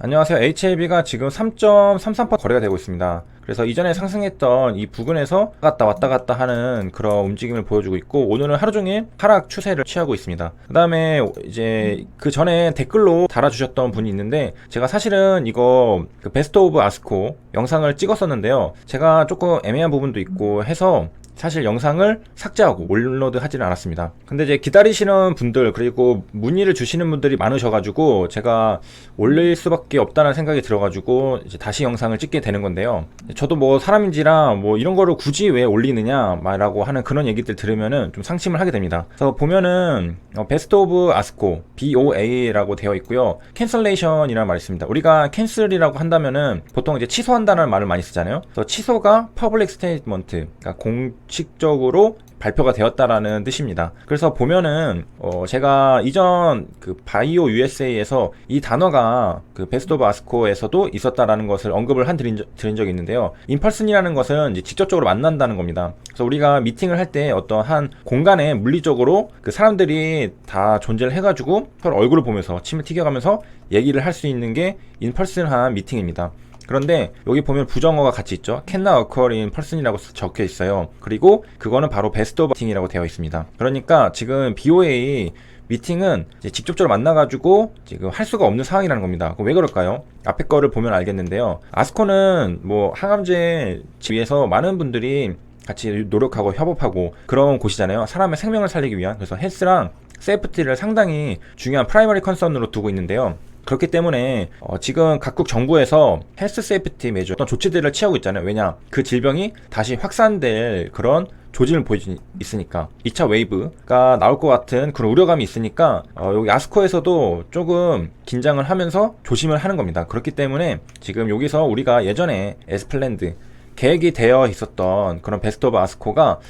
안녕하세요. HLB가 지금 3.33% 거래가 되고 있습니다. 그래서 이전에 상승했던 이 부근에서 왔다 갔다 하는 그런 움직임을 보여주고 있고, 오늘은 하루 종일 하락 추세를 취하고 있습니다. 그 다음에 이제 그 전에 댓글로 달아주셨던 분이 있는데, 제가 사실은 이거 그 베스트 오브 아스코 영상을 찍었었는데요. 제가 조금 애매한 부분도 있고 해서 사실 영상을 삭제하고 올로드 하지는 않았습니다. 근데 이제 기다리시는 분들, 그리고 문의를 주시는 분들이 많으셔가지고 제가 올릴 수밖에 없다는 생각이 들어가지고 이제 다시 영상을 찍게 되는 건데요. 저도 뭐 사람인지라 뭐 이런 거를 굳이 왜 올리느냐 라고 하는 그런 얘기들 들으면은 좀 상심을 하게 됩니다. 그래서 보면은 베스트 오브 아스코 BOA라고 되어 있고요. 캔슬레이션이라는 말이 있습니다. 우리가 캔슬이라고 한다면은 보통 이제 취소한다는 말을 많이 쓰잖아요. 그래서 취소가 퍼블릭 스테이트먼트, 그러니까 공식적으로 발표가 되었다라는 뜻입니다. 그래서 보면은 제가 이전 그 바이오 USA에서 이 단어가 그 베스트 오브 아스코에서도 있었다라는 것을 언급을 드린 적이 있는데요. 인펄슨이라는 것은 이제 직접적으로 만난다는 겁니다. 그래서 우리가 미팅을 할 때 어떤 한 공간에 물리적으로 그 사람들이 다 존재를 해가지고 서로 얼굴을 보면서 침을 튀겨가면서 얘기를 할 수 있는 게 인펄슨한 미팅입니다. 그런데 여기 보면 부정어가 같이 있죠. can not occur in person이라고 적혀 있어요. 그리고 그거는 바로 best of meeting이라고 되어 있습니다. 그러니까 지금 BOA 미팅은 이제 직접적으로 만나가지고 지금 할 수가 없는 상황이라는 겁니다. 왜 그럴까요? 앞에 거를 보면 알겠는데요. 아스코는 뭐 항암제 위해서 많은 분들이 같이 노력하고 협업하고 그런 곳이잖아요. 사람의 생명을 살리기 위한. 그래서 헬스랑 세이프티를 상당히 중요한 프라이머리 컨선으로 두고 있는데요. 그렇기 때문에 지금 각국 정부에서 헬스 세이프티 메저 어떤 조치들을 취하고 있잖아요. 왜냐? 그 질병이 다시 확산될 그런 조짐을 보이고 있으니까 2차 웨이브가 나올 것 같은 그런 우려감이 있으니까 여기 아스코에서도 조금 긴장을 하면서 조심을 하는 겁니다. 그렇기 때문에 지금 여기서 우리가 예전에 에스플랜드 계획이 되어 있었던 그런 베스트 오브 아스코가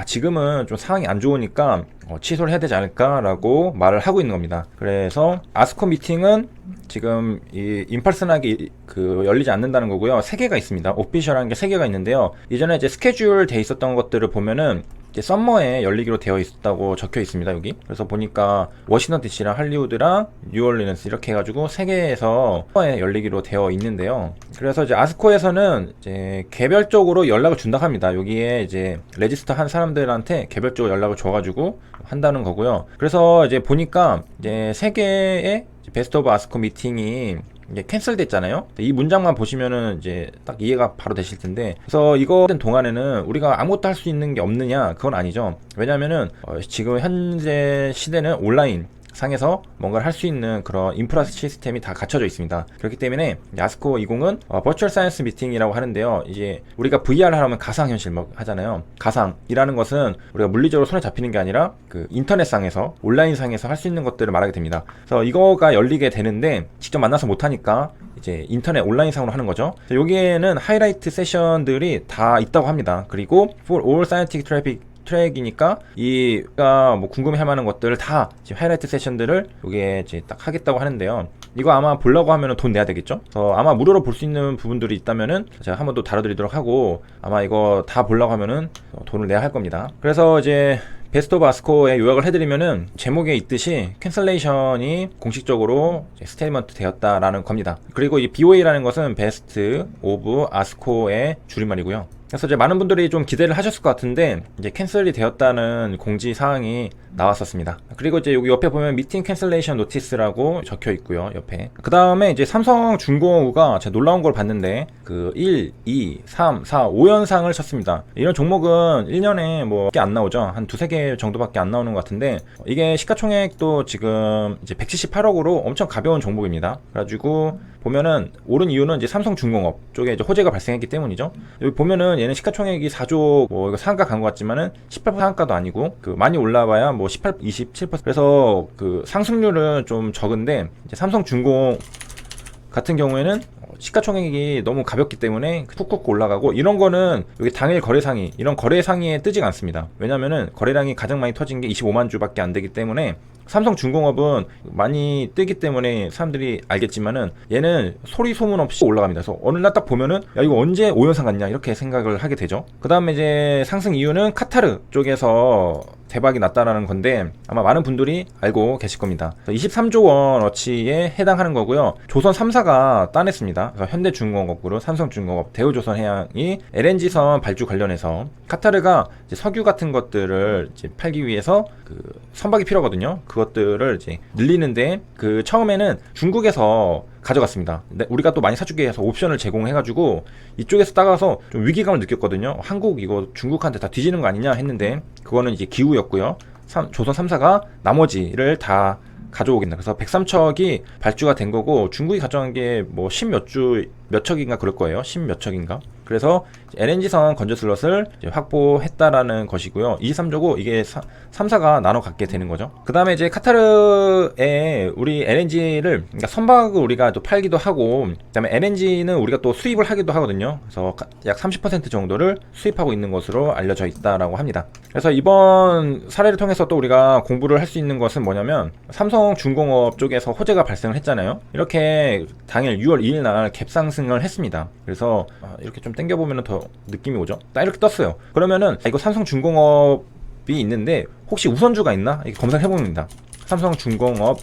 지금은 좀 상황이 안 좋으니까 취소를 해야 되지 않을까라고 말을 하고 있는 겁니다. 그래서 아스코 미팅은 지금 이 인펄슨하게 열리지 않는다는 거고요. 3개가 있습니다. 오피셜한 게 3개가 있는데요. 이전에 이제 스케줄 돼 있었던 것들을 보면은 썸머에 열리기로 되어 있다고 적혀 있습니다. 여기. 그래서 보니까 워싱턴 DC랑 할리우드랑 뉴올리언스 이렇게 해가지고 3개에서 썸머에 열리기로 되어 있는데요. 그래서 이제 아스코에서는 이제 개별적으로 연락을 준다고 합니다. 여기에 이제 레지스터 한 사람들한테 개별적으로 연락을 줘가지고 한다는 거고요. 그래서 이제 보니까 이제 3개의 베스트 오브 아스코 미팅이 이게 캔슬 됐잖아요. 이 문장만 보시면은 이제 딱 이해가 바로 되실 텐데, 그래서 이거 동안에는 우리가 아무것도 할 수 있는 게 없느냐? 그건 아니죠. 왜냐면은 지금 현재 시대는 온라인 상에서 뭔가를 할 수 있는 그런 인프라 시스템이 다 갖춰져 있습니다. 그렇기 때문에 아스코 20은 버추얼 사이언스 미팅이라고 하는데요. 이제 우리가 VR을 하면 가상현실 하잖아요. 가상이라는 것은 우리가 물리적으로 손에 잡히는 게 아니라 그 인터넷상에서 온라인상에서 할 수 있는 것들을 말하게 됩니다. 그래서 이거가 열리게 되는데 직접 만나서 못하니까 이제 인터넷 온라인상으로 하는 거죠. 여기에는 하이라이트 세션들이 다 있다고 합니다. 그리고 for all scientific 트랙이니까 이가 뭐 궁금해할 만한 것들을 다 지금 하이라이트 세션들을 여기에 이제 딱 하겠다고 하는데요. 이거 아마 보려고 하면은 돈 내야 되겠죠? 그래서 아마 무료로 볼 수 있는 부분들이 있다면은 제가 한번 또 다뤄드리도록 하고, 아마 이거 다 보려고 하면은 돈을 내야 할 겁니다. 그래서 이제 베스트 오브 아스코에 요약을 해드리면은 제목에 있듯이 캔슬레이션이 공식적으로 스테이트먼트 되었다라는 겁니다. 그리고 이 BOA라는 것은 베스트 오브 아스코의 줄임말이고요. 그래서 이제 많은 분들이 좀 기대를 하셨을 것 같은데 이제 캔슬이 되었다는 공지 사항이 나왔었습니다. 그리고 이제 여기 옆에 보면 미팅 캔슬레이션 노티스라고 적혀 있고요. 옆에. 그 다음에 이제 삼성중공업가 제가 놀라운 걸 봤는데 그 1, 2, 3, 4, 5연상을 쳤습니다. 이런 종목은 1년에 뭐 안 나오죠. 한 두세 개 정도밖에 안 나오는 것 같은데, 이게 시가총액도 지금 이제 178억으로 엄청 가벼운 종목입니다. 그래가지고 보면은 오른 이유는 이제 삼성중공업 쪽에 이제 호재가 발생했기 때문이죠. 여기 보면은 얘는 시가총액이 4조 뭐 이거 상한가 간 것 같지만은 18% 상한가도 아니고 그 많이 올라봐야 뭐 18, 27%. 그래서 그 상승률은 좀 적은데 이제 삼성중공 같은 경우에는 시가총액이 너무 가볍기 때문에 푹푹 올라가고, 이런 거는 여기 당일 거래상위, 이런 거래상위에 뜨지가 않습니다. 왜냐면은 거래량이 가장 많이 터진 게 25만 주밖에 안 되기 때문에, 삼성중공업은 많이 뜨기 때문에 사람들이 알겠지만은 얘는 소리 소문 없이 올라갑니다. 그래서 어느 날 딱 보면은 야 이거 언제 5연상 갔냐 이렇게 생각을 하게 되죠. 그 다음에 이제 상승 이유는 카타르 쪽에서 대박이 났다라는 건데 아마 많은 분들이 알고 계실 겁니다. 23조 원어치에 해당하는 거고요. 조선 3사가 따냈습니다. 그래서 현대중공업그룹, 삼성중공업, 대우조선해양이 LNG선 발주 관련해서 카타르가 이제 석유 같은 것들을 이제 팔기 위해서 그 선박이 필요하거든요. 그것들을 이제 늘리는데 그 처음에는 중국에서 가져갔습니다. 근데 우리가 또 많이 사주게 해서 옵션을 제공해가지고 이쪽에서 따가서 좀 위기감을 느꼈거든요. 한국 이거 중국한테 다 뒤지는 거 아니냐 했는데 그거는 이제 기우였고요. 조선 3사가 나머지를 다 가져오겠다. 그래서 103척이 발주가 된 거고 중국이 가져간 게 뭐 10몇 척인가 그럴 거예요. 10몇 척인가. 그래서 LNG선 건조 슬롯을 확보했다라는 것이고요. 23조고 이게 3사가 나눠 갖게 되는 거죠. 그 다음에 이제 카타르에 우리 LNG를 그러니까 선박을 우리가 또 팔기도 하고 그 다음에 LNG는 우리가 또 수입을 하기도 하거든요. 그래서 약 30% 정도를 수입하고 있는 것으로 알려져 있다라고 합니다. 그래서 이번 사례를 통해서 또 우리가 공부를 할 수 있는 것은 뭐냐면 삼성중공업 쪽에서 호재가 발생을 했잖아요. 이렇게 당일 6월 2일 날 갭상승을 했습니다. 그래서 이렇게 좀 당겨보면 더 느낌이 오죠. 딱 이렇게 떴어요. 그러면은 이거 삼성중공업이 있는데 혹시 우선주가 있나? 이렇게 검사를 해봅니다. 삼성중공업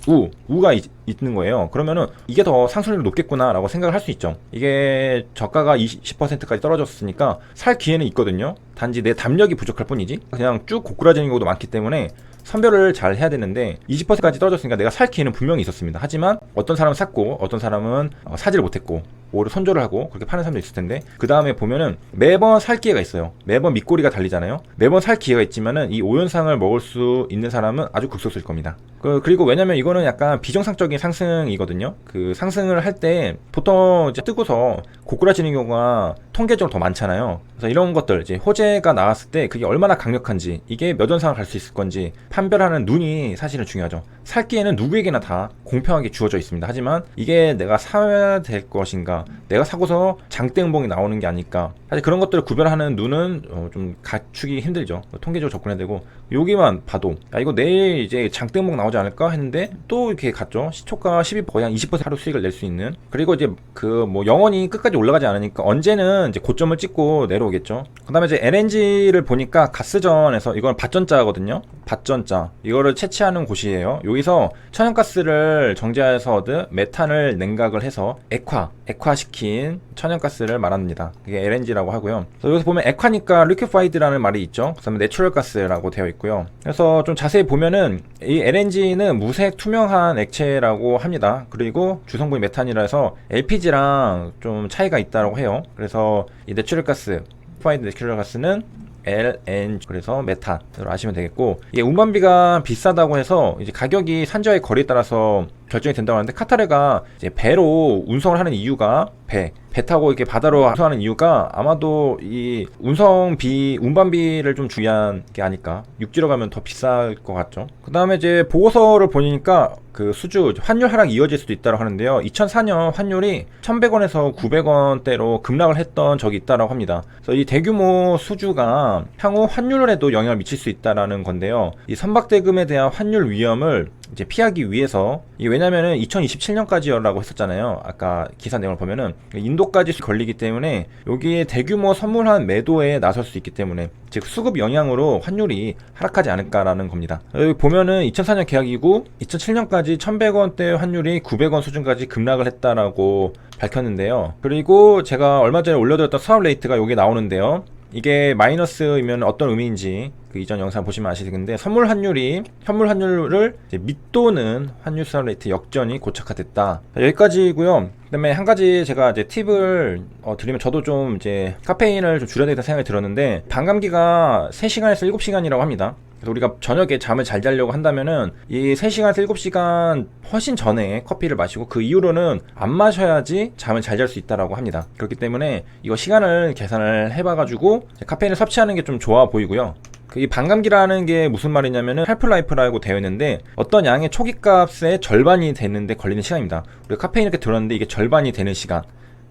우가 있는 거예요. 그러면은 이게 더 상승률이 높겠구나 라고 생각을 할 수 있죠. 이게 저가가 20%까지 떨어졌으니까 살 기회는 있거든요. 단지 내 담력이 부족할 뿐이지 그냥 쭉 고꾸라지는 경우도 많기 때문에 선별을 잘 해야 되는데 20%까지 떨어졌으니까 내가 살 기회는 분명히 있었습니다. 하지만 어떤 사람은 샀고 어떤 사람은 사지를 못했고 오히려 손절을 하고 그렇게 파는 사람도 있을 텐데 그 다음에 보면은 매번 살 기회가 있어요. 매번 밑꼬리가 달리잖아요. 매번 살 기회가 있지만은 이 5연상을 먹을 수 있는 사람은 아주 극소수일 겁니다. 그리고 왜냐면 이거는 약간 비정상적인 상승이거든요. 그 상승을 할 때 보통 이제 뜨고서 고꾸라지는 경우가 통계적으로 더 많잖아요. 그래서 이런 것들 이제 호재가 나왔을 때 그게 얼마나 강력한지 이게 몇 연상을 갈 수 있을 건지 판별하는 눈이 사실은 중요하죠. 살 기회는 누구에게나 다 공평하게 주어져 있습니다. 하지만 이게 내가 사야 될 것인가 내가 사고서 장대음봉이 나오는 게 아닐까 사실 그런 것들을 구별하는 눈은 좀 갖추기 힘들죠. 통계적으로 접근해야 되고 여기만 봐도 야 이거 내일 이제 장대음봉 나오지 않을까 했는데 또 이렇게 갔죠. 시초가 12 거의 한 20% 하루 수익을 낼 수 있는 그리고 이제 그 뭐 영원히 끝까지 올라가지 않으니까 언제는 이제 고점을 찍고 내려오겠죠. 그 다음에 이제 LNG를 보니까 가스전에서 이건 밭전자거든요. 밭전자 이거를 채취하는 곳이에요. 여기서 천연가스를 정제해서 얻은 메탄을 냉각을 해서 액화시킨 천연가스를 말합니다. 이게 LNG라고 하고요. 그래서 여기서 보면 액화니까 리퀴파이드라는 말이 있죠. 그 다음에 내추럴가스라고 되어 있고요. 그래서 좀 자세히 보면은 이 LNG는 무색 투명한 액체라고 합니다. 그리고 주성분이 메탄이라 해서 LPG랑 좀 차이가 있다고 해요. 그래서 이 내추럴가스 리퀴파이드 내추럴가스는 LNG 그래서 메탄으로 아시면 되겠고 이게 운반비가 비싸다고 해서 이제 가격이 산지와의 거리에 따라서 결정이 된다고 하는데 카타르가 이제 배로 운송을 하는 이유가 배 타고 이렇게 바다로 운송하는 이유가 아마도 이 운반비를 좀 중요한 게 아닐까. 육지로 가면 더 비쌀 것 같죠. 그 다음에 이제 보고서를 보니까 그 수주 환율 하락이 이어질 수도 있다고 하는데요. 2004년 환율이 1100원에서 900원대로 급락을 했던 적이 있다고 합니다. 그래서 이 대규모 수주가 향후 환율에도 영향을 미칠 수 있다는 건데요. 이 선박대금에 대한 환율 위험을 이제 피하기 위해서 왜냐면은 2027년까지라고 했었잖아요. 아까 기사 내용을 보면은 인도까지 걸리기 때문에 여기에 대규모 선물한 매도에 나설 수 있기 때문에 즉 수급 영향으로 환율이 하락하지 않을까라는 겁니다. 여기 보면은 2004년 계약이고 2007년까지 1100원대 환율이 900원 수준까지 급락을 했다라고 밝혔는데요. 그리고 제가 얼마 전에 올려드렸던 스왑 레이트가 여기 나오는데요. 이게 마이너스이면 어떤 의미인지 그 이전 영상 보시면 아시겠는데 현물 환율을 이제 밑도는 환율 스왑 레이트 역전이 고착화됐다. 여기까지고요. 그다음에 한 가지 제가 이제 팁을 드리면 저도 좀 이제 카페인을 좀 줄여야 되겠다 생각이 들었는데 반감기가 3시간에서 7시간이라고 합니다. 그래서 우리가 저녁에 잠을 잘 자려고 한다면은 이 3시간에서 7시간 훨씬 전에 커피를 마시고 그 이후로는 안 마셔야지 잠을 잘 잘 수 있다라고 합니다. 그렇기 때문에 이거 시간을 계산을 해봐가지고 카페인을 섭취하는 게 좀 좋아 보이고요. 이 반감기라는 게 무슨 말이냐면은 할프라이프라고 되어 있는데 어떤 양의 초기값의 절반이 되는데 걸리는 시간입니다. 우리가 카페인 이렇게 들었는데 이게 절반이 되는 시간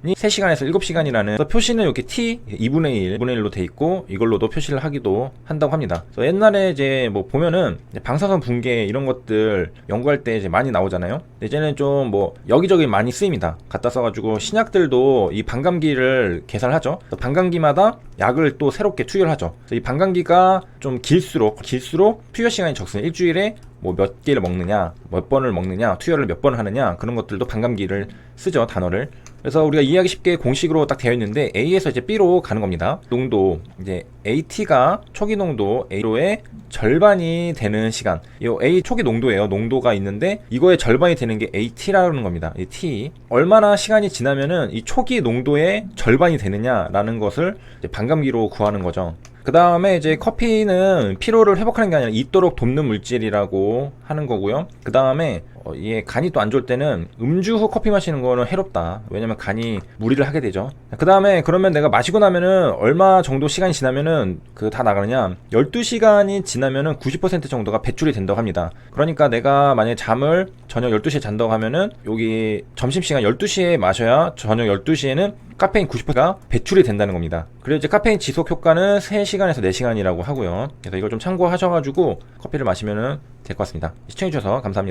3시간에서 7시간이라는 표시는 이렇게 T 2분의 1, 2분의 1로 돼 있고 이걸로도 표시를 하기도 한다고 합니다. 그래서 옛날에 이제 뭐 보면은 방사선 붕괴 이런 것들 연구할 때 이제 많이 나오잖아요. 이제는 좀 뭐 여기저기 많이 쓰입니다. 갖다 써가지고 신약들도 이 반감기를 계산하죠. 반감기마다 약을 또 새롭게 투여를 하죠. 이 반감기가 좀 길수록 투여 시간이 적습니다. 일주일에 뭐 몇 개를 먹느냐, 몇 번을 먹느냐, 투여를 몇 번 하느냐, 그런 것들도 반감기를 쓰죠, 단어를. 그래서 우리가 이해하기 쉽게 공식으로 딱 되어 있는데 A에서 이제 B로 가는 겁니다. 농도 이제 AT가 초기 농도 A로의 절반이 되는 시간. 이 A 초기 농도예요. 농도가 있는데 이거의 절반이 되는 게 AT라는 겁니다. 이 T 얼마나 시간이 지나면은 이 초기 농도의 절반이 되느냐라는 것을 이제 반감기로 구하는 거죠. 그 다음에 이제 커피는 피로를 회복하는 게 아니라 있도록 돕는 물질이라고 하는 거고요. 그 다음에 이게 간이 또 안 좋을 때는 음주 후 커피 마시는 거는 해롭다. 왜냐면 간이 무리를 하게 되죠. 그 다음에 그러면 내가 마시고 나면은 얼마 정도 시간이 지나면은 그 다 나가느냐, 12시간이 지나면은 90% 정도가 배출이 된다고 합니다. 그러니까 내가 만약에 잠을 저녁 12시에 잔다고 하면은 여기 점심시간 12시에 마셔야 저녁 12시에는 카페인 90%가 배출이 된다는 겁니다. 그리고 이제 카페인 지속 효과는 3시간에서 4시간이라고 하고요. 그래서 이걸 좀 참고하셔가지고 커피를 마시면은 될 것 같습니다. 시청해주셔서 감사합니다.